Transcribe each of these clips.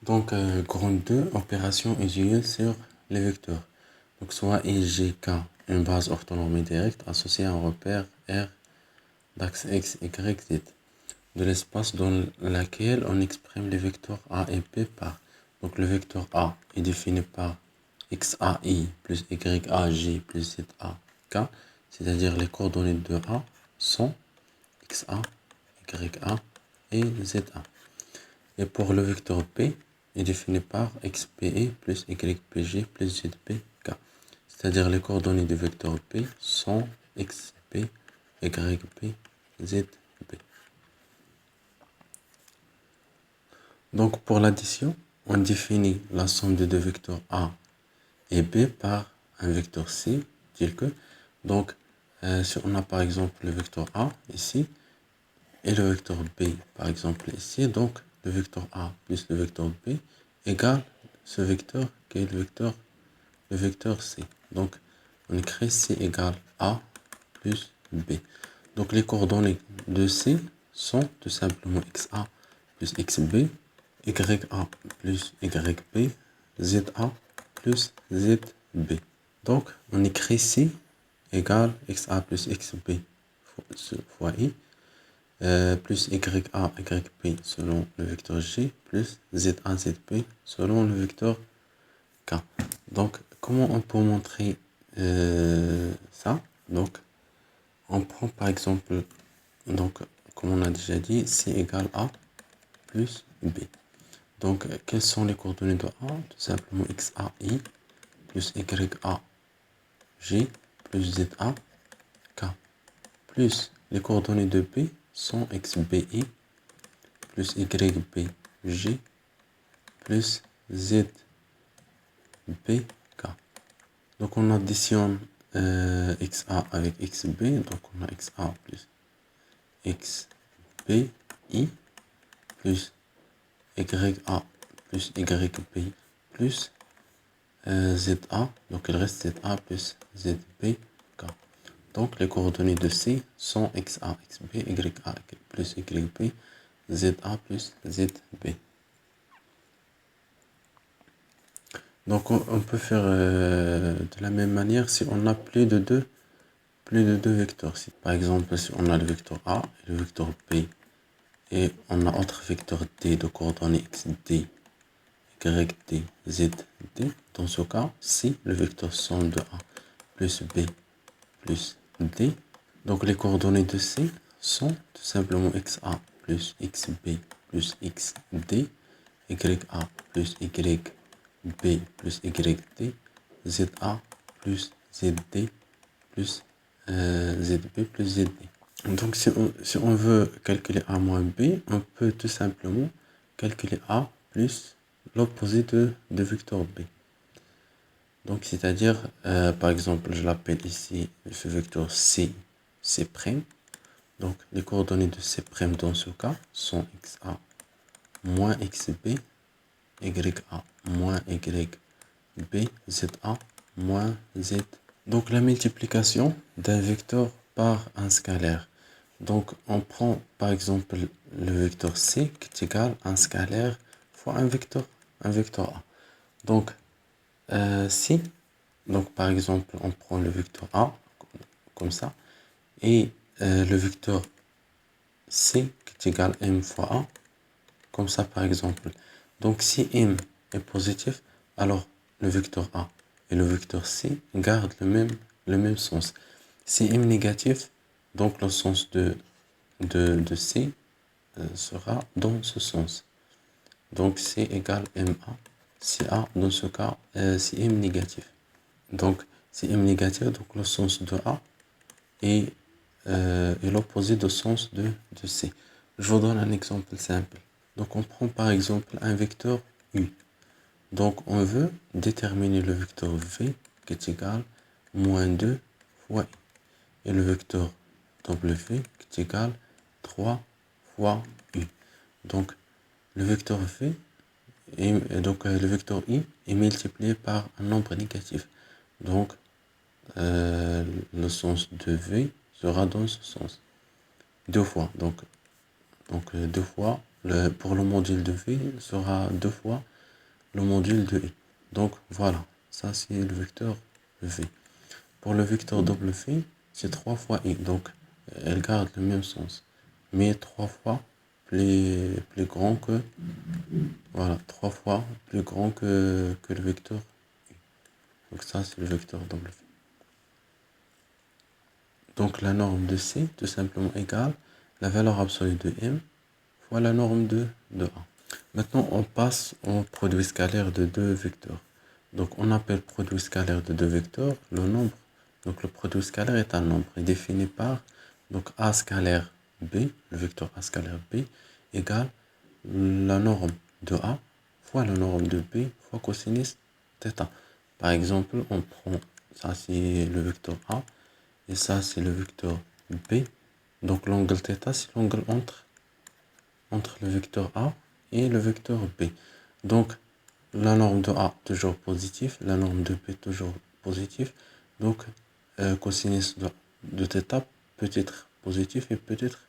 Donc, grande 2, opération usuelle sur les vecteurs. Donc, soit IGK, une base orthonormée directe associée à un repère R d'axe X, Y, Z, de l'espace dans lequel on exprime les vecteurs A et P par. Donc, le vecteur A est défini par XAI plus YAJ plus ZAK, c'est-à-dire les coordonnées de A sont XA, YA et ZA. Et pour le vecteur P, est défini par XPE plus YPG plus ZPK. C'est-à-dire les coordonnées du vecteur P sont XP, YP, ZP. Donc pour l'addition, on définit la somme des deux vecteurs A et B par un vecteur C, tel que, donc si on a par exemple le vecteur A ici, et le vecteur B par exemple ici, donc le vecteur A plus le vecteur B égale ce vecteur qui est le vecteur C. Donc on écrit C égale A plus B. Donc les coordonnées de C sont tout simplement XA plus XB, YA plus YB, ZA plus ZB. Donc on écrit C égale XA plus XB fois I, plus YA, YP selon le vecteur G, plus ZA, ZP selon le vecteur K. Donc, comment on peut montrer ça? Donc, on prend par exemple, donc, comme on a déjà dit, C égale A plus B. Donc, quelles sont les coordonnées de A? Tout simplement XAI plus YAG plus ZA K, plus les coordonnées de B sont XBI plus YBG plus ZBK. Donc on additionne XA avec XB, donc on a XA plus XBI plus YA plus YB plus ZA, donc il reste ZA plus ZBK. Donc les coordonnées de C sont XA, XB, YA plus YB, ZA plus ZB. Donc on peut faire de la même manière si on a plus de deux vecteurs. Si, par exemple, si on a le vecteur A et le vecteur B et on a autre vecteur D de coordonnées XD, YD, ZD, dans ce cas, si le vecteur somme de A plus B plus D, donc les coordonnées de C sont tout simplement XA plus XB plus XD, YA plus YB plus YD, ZA plus ZD plus ZB plus ZD. Donc si on veut calculer A moins B, on peut tout simplement calculer A plus l'opposé de vecteur B. Donc c'est-à-dire, par exemple, je l'appelle ici ce vecteur C, C'. Donc les coordonnées de C' dans ce cas sont XA moins XB, YA moins YB, ZA moins Z. Donc la multiplication d'un vecteur par un scalaire. Donc on prend par exemple le vecteur C qui est égal à un scalaire fois un vecteur A. Donc si, donc par exemple on prend le vecteur A comme ça et le vecteur C qui est égal à M fois A comme ça par exemple. Donc si M est positif, alors le vecteur A et le vecteur C gardent le même sens. Si M négatif, donc le sens de C sera dans ce sens. Donc C égale MA. Si A, dans ce cas, si M négatif. Donc si M négatif, donc le sens de A est l'opposé du sens de C. Je vous donne un exemple simple. Donc on prend par exemple un vecteur U. Donc on veut déterminer le vecteur V qui est égal à moins 2 fois I. Et le vecteur W qui est égal à 3 fois U. Donc le vecteur V donc le vecteur I est multiplié par un nombre négatif. Donc le sens de V sera dans ce sens. Deux fois. Donc deux fois, pour le module de V sera deux fois le module de I. Donc voilà, ça c'est le vecteur V. Pour le vecteur W, c'est 3 fois I, donc elle garde le même sens, mais 3 fois plus grand que, voilà, 3 fois plus grand que le vecteur I. Donc ça c'est le vecteur W. Donc la norme de C, tout simplement égale la valeur absolue de M fois la norme de A. Maintenant, on passe au produit scalaire de deux vecteurs. Donc, on appelle produit scalaire de deux vecteurs le nombre. Donc, le produit scalaire est un nombre défini par donc A scalaire B, le vecteur A scalaire B, égale la norme de A fois la norme de B fois cosinus θ. Par exemple, on prend ça, c'est le vecteur A, et ça, c'est le vecteur B. Donc, l'angle θ, c'est l'angle entre le vecteur A et le vecteur B. Donc, la norme de A toujours positive, la norme de B toujours positive. Donc, cosinus de θ peut être positif et peut être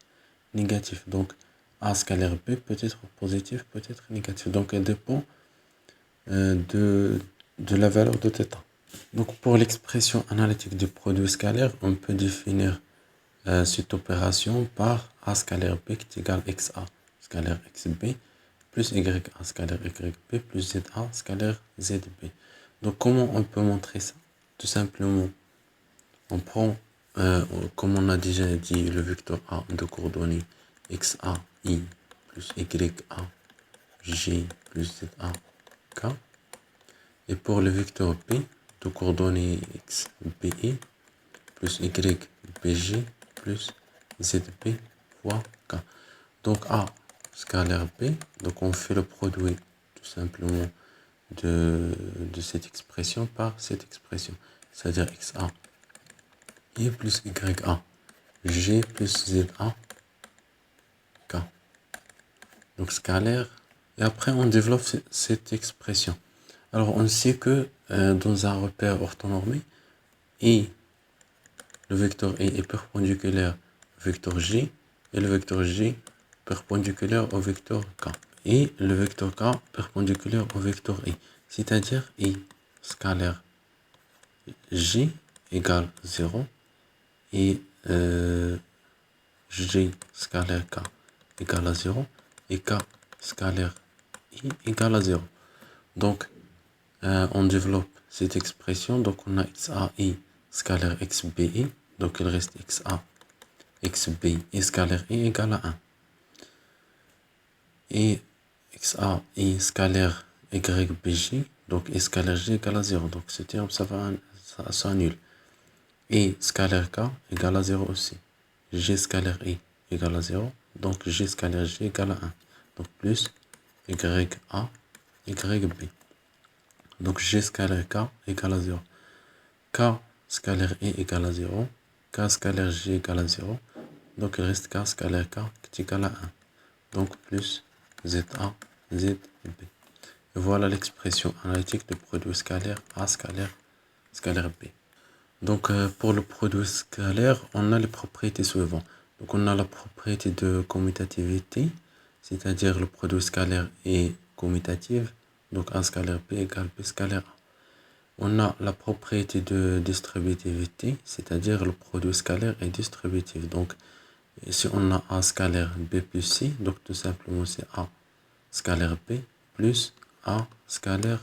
négatif. Donc, A scalaire B peut être positif, peut être négatif. Donc, elle dépend de la valeur de θ. Donc, pour l'expression analytique du produit scalaire, on peut définir cette opération par A scalaire B qui est égal à XA scalaire XB plus YA scalaire YB plus ZA scalaire ZB. Donc, comment on peut montrer ça? Tout simplement, on prend, comme on a déjà dit, le vecteur A de coordonnées XA, I plus YA, G plus ZA, K. Et pour le vecteur B de coordonnées XBI plus YBG plus ZB fois K. Donc A scalaire B, donc on fait le produit tout simplement de cette expression par cette expression, c'est-à-dire XA I plus YA, G plus ZA, K. Donc scalaire, et après on développe cette expression. Alors on sait que dans un repère orthonormé, I, le vecteur I est perpendiculaire au vecteur G, et le vecteur G perpendiculaire au vecteur K. Et le vecteur K perpendiculaire au vecteur I. C'est-à-dire I scalaire G égale 0 et G scalaire K égale à 0 et K scalaire I égale à 0. Donc, on développe cette expression. Donc, on a XAI scalaire XBI. Donc, il reste XA XB et scalaire I égale à 1. Et XAI scalaire YBG, donc I scalaire G égale à 0. Donc, ce terme, ça s'annule. Et scalaire K égale à 0 aussi. G scalaire I égale à 0. Donc, G scalaire G égale à 1. Donc, plus YA, YB. Donc, G scalaire K égale à 0. K scalaire I égale à 0. K scalaire G égale à 0. Donc, il reste K scalaire K qui est égal à 1. Donc, plus ZA, ZB. Et voilà l'expression analytique du produit scalaire A scalaire B. Donc, pour le produit scalaire, on a les propriétés suivantes. Donc, on a la propriété de commutativité, c'est-à-dire le produit scalaire est commutatif. Donc, A scalaire B égale B scalaire A. On a la propriété de distributivité, c'est-à-dire le produit scalaire est distributif. Donc, si on a A scalaire B plus C, donc tout simplement c'est A scalaire B plus A scalaire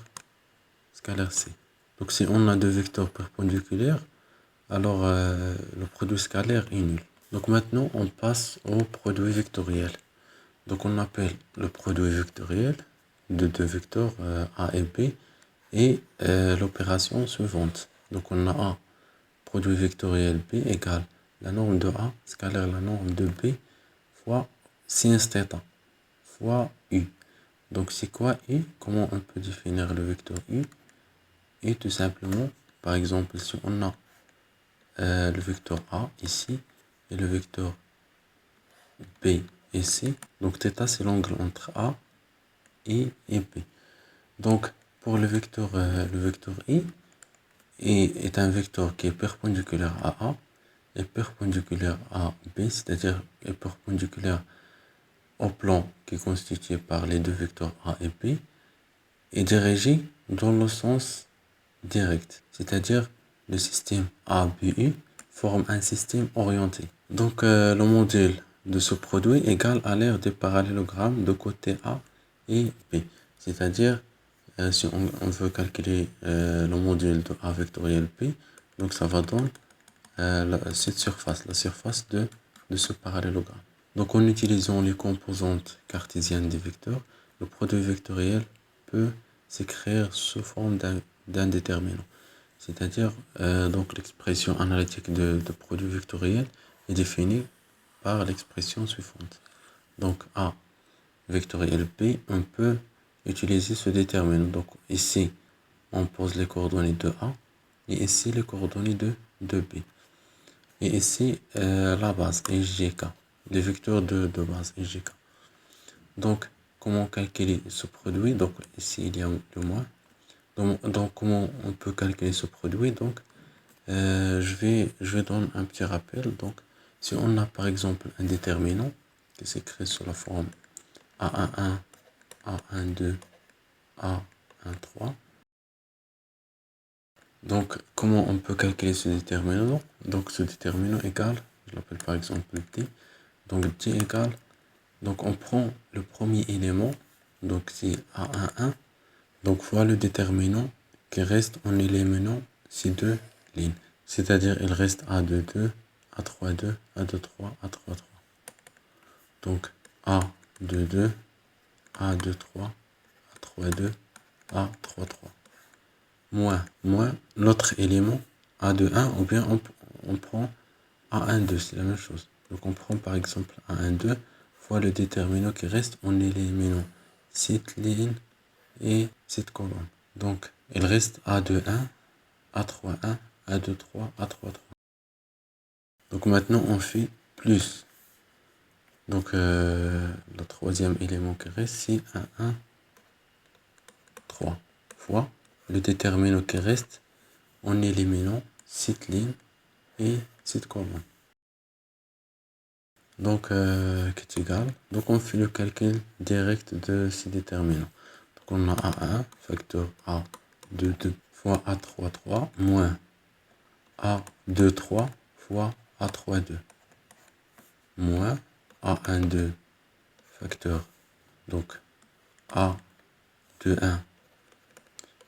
C. Donc, si on a deux vecteurs perpendiculaires, alors le produit scalaire est nul. Donc, maintenant, on passe au produit vectoriel. Donc, on appelle le produit vectoriel de deux vecteurs A et B et l'opération suivante. Donc, on a A, produit vectoriel B égale la norme de A scalaire la norme de B fois sinus θ fois U. Donc, c'est quoi U? Comment on peut définir le vecteur U? Et tout simplement, par exemple, si on a le vecteur A ici et le vecteur B ici, donc θ c'est l'angle entre A et B. Donc, pour le vecteur I est un vecteur qui est perpendiculaire à A et perpendiculaire à B, c'est-à-dire est perpendiculaire au plan qui est constitué par les deux vecteurs A et B. est dirigé dans le sens direct, c'est-à-dire le système ABU forme un système orienté. Donc le module de ce produit égale à l'aire des parallélogrammes de côté A et B, c'est-à-dire si on veut calculer le module de A vectoriel P, donc ça va donner cette surface, la surface de ce parallélogramme. Donc en utilisant les composantes cartésiennes des vecteurs, le produit vectoriel peut s'écrire sous forme d'un déterminant. C'est-à-dire, donc l'expression analytique de produit vectoriel est définie par l'expression suivante. Donc A vectoriel B, on peut utiliser ce déterminant. Donc ici, on pose les coordonnées de A et ici les coordonnées de B. Et ici, la base SGK, les vecteurs de base SGK. Donc, comment calculer ce produit? Donc ici, il y a le moins. Donc comment on peut calculer ce produit? Donc, je vais donner un petit rappel. Donc, si on a par exemple un déterminant qui s'écrit sous la forme A11, A12, A13. Donc, comment on peut calculer ce déterminant? Donc, ce déterminant égale, je l'appelle par exemple T. Donc, T égale, donc on prend le premier élément, donc c'est A11, donc fois le déterminant qui reste en éliminant ces deux lignes. C'est-à-dire, il reste A22, A32, A23, A33. Donc, A22, A23, A32, A33. Moins l'autre élément A21, ou bien on prend A12, c'est la même chose. Donc, on prend par exemple A12 fois le déterminant qui reste en éliminant cette ligne et cette colonne. Donc, il reste A21, A31, A23, A33. Donc maintenant, on fait plus. Donc, le troisième élément qui reste, c'est A1, 3 fois le déterminant qui reste en éliminant cette ligne et cette colonne. Donc, qui est égal. Donc, on fait le calcul direct de ces déterminants. Donc, on a A1, facteur A22 fois A33, moins A23 fois A32, moins A12, facteur, donc A21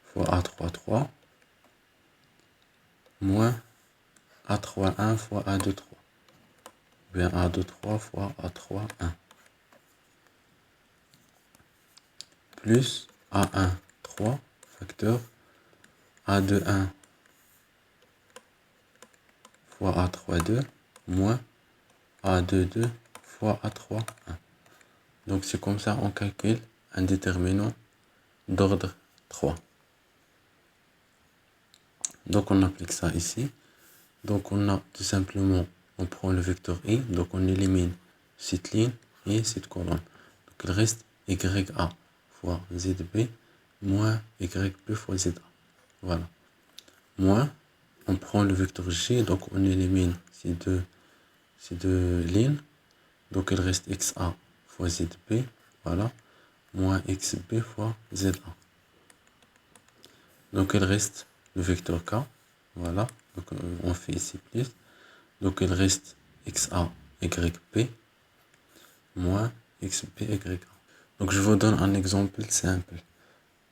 fois A33, moins A31 fois A23, bien A23 fois A31, plus A1, 3, facteur A21 fois A32, moins A22 fois A31. Donc c'est comme ça on calcule un déterminant d'ordre 3. Donc on applique ça ici. Donc on a tout simplement, on prend le vecteur i, donc on élimine cette ligne et cette colonne. Donc il reste YA fois ZB moins YB fois ZA. Voilà. Moins, on prend le vecteur G, donc on élimine ces deux lignes. Donc il reste XA fois ZB, voilà, moins XB fois ZA. Donc il reste le vecteur K, voilà, donc on fait ici plus. Donc il reste XA YP moins XB YA. Donc je vous donne un exemple simple.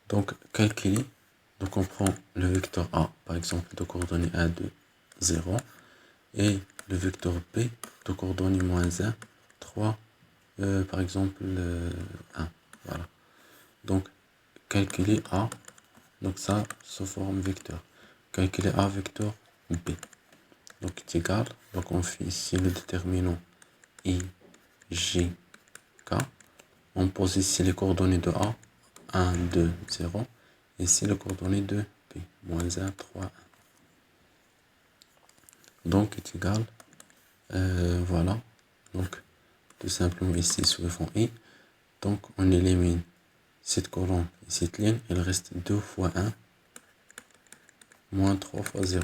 Donc calculer, donc on prend le vecteur A, par exemple de coordonnées 1, 2, 0, et le vecteur B de coordonnées moins 1, 3, par exemple 1. Voilà. Donc calculer A, donc ça sous forme vecteur. Calculer A vecteur B. Donc c'est égal, donc on fait ici le déterminant I, J, K. On pose ici les coordonnées de A, 1, 2, 0. Ici les coordonnées de B, moins 1, 3, 1. Donc est égal, voilà. Donc tout simplement ici suivant I. Donc on élimine cette colonne et cette ligne. Il reste 2 fois 1, moins 3 fois 0.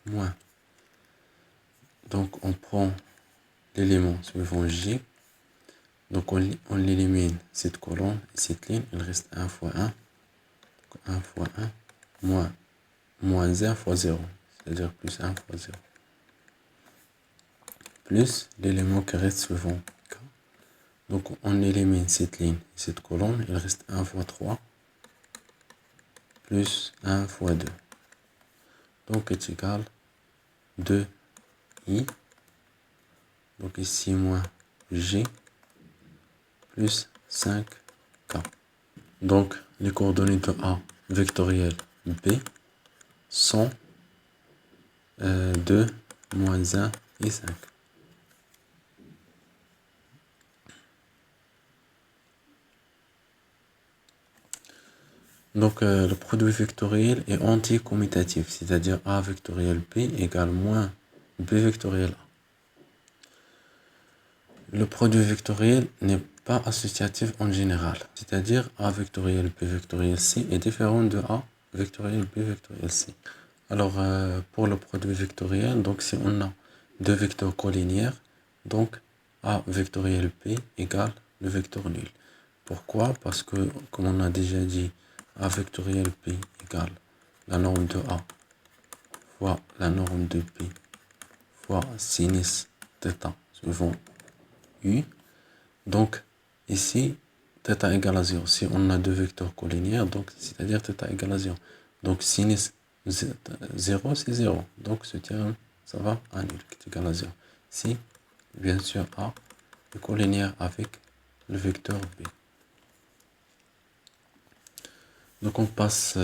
Moins. Donc on prend l'élément suivant J. Donc on élimine cette colonne et cette ligne. Il reste 1 fois 1, 1 fois 1 moins 1 fois 0, c'est-à-dire plus 1 fois 0. Plus l'élément qui reste suivant K. Donc on élimine cette ligne, cette colonne, il reste 1 fois 3 plus 1 fois 2. Donc est égal 2i. Donc ici moins g plus 5k. Donc les coordonnées de A vectorielles B sont 2, moins 1 et 5. Donc le produit vectoriel est anticommutatif, c'est-à-dire A vectoriel B égale moins B vectoriel A. Le produit vectoriel n'est pas associatif en général, c'est-à-dire A vectoriel B vectoriel C est différent de A vectoriel B vectoriel C. Alors pour le produit vectoriel, donc si on a deux vecteurs collinéaires, donc A vectoriel B égale le vecteur nul. Pourquoi? Parce que, comme on a déjà dit, A vectoriel B égale la norme de A fois la norme de B fois sinus θ suivant U. Donc, ici, θ égale à 0. Si on a deux vecteurs collinéaires, donc c'est-à-dire θ égale à 0. Donc, sinus 0, c'est 0. Donc, ce terme, ça va à nul, qui est égal à 0. Si, bien sûr, A est collinéaire avec le vecteur B. Donc, on passe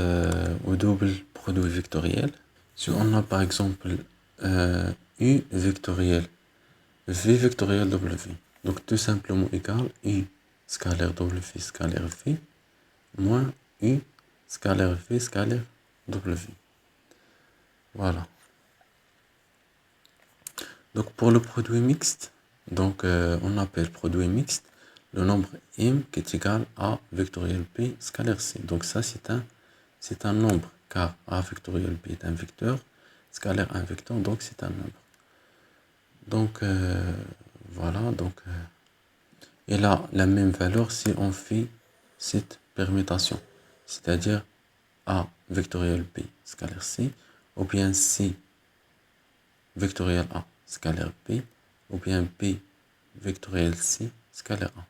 au double produit vectoriel. Si on a, par exemple, U vectoriel, V vectoriel W. Donc, tout simplement égal U scalaire W scalaire V moins U scalaire V scalaire W. Voilà. Donc, pour le produit mixte, donc, on appelle produit mixte le nombre M qui est égal à vectoriel P scalaire C. Donc, ça, c'est un nombre, car A vectoriel P est un vecteur, scalaire un vecteur, donc c'est un nombre. Donc, voilà. Donc, il a la même valeur si on fait cette permutation, c'est-à-dire A vectoriel P scalaire C, ou bien C vectoriel A scalaire P, ou bien P vectoriel C scalaire A.